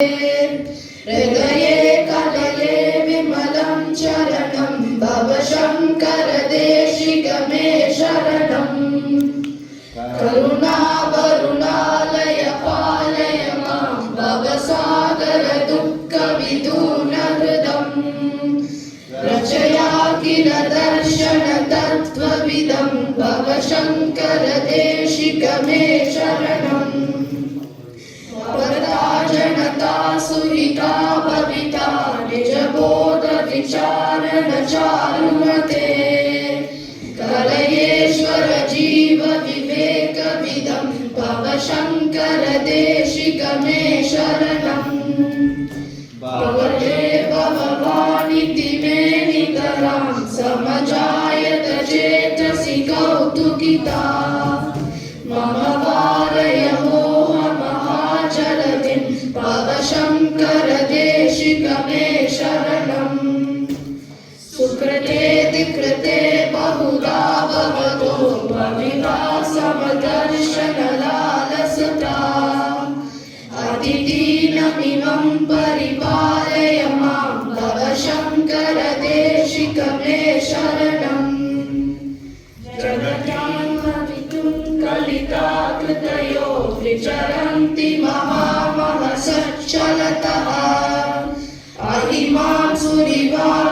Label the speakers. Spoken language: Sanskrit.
Speaker 1: हृदये कलये विमलं चरणं भव शङ्कर देशिक मे शरणम् करुणावरुणालय पालय मां भवसागर दुःखविदूनहृदम् रचया किल दर्शन तत्त्वविदं भव शङ्कर देशिक मे शरणम् वरदा जनता सुहिता भविता निजबोध विचारण चारुमते कलयेश्वर जीव विवेक विदं भव शङ्कर देशिक मे शरणम् भवते भवानिति मे नितरां समजायत चेतसि कौतुकिता मम वारय मोहमहाजलधिं भव शङ्कर देशिक मे शरणम् सुकृते दिकृते बहुधा भवतो भविता समदर्शनलालसता अतिदीनमिमं परिपालय मां भव शङ्कर देशिक मे शरणम् जगतां भवितुं कलिता कृतयो विचरन्ति महामहसच्चलतः अहिमां सुरिवां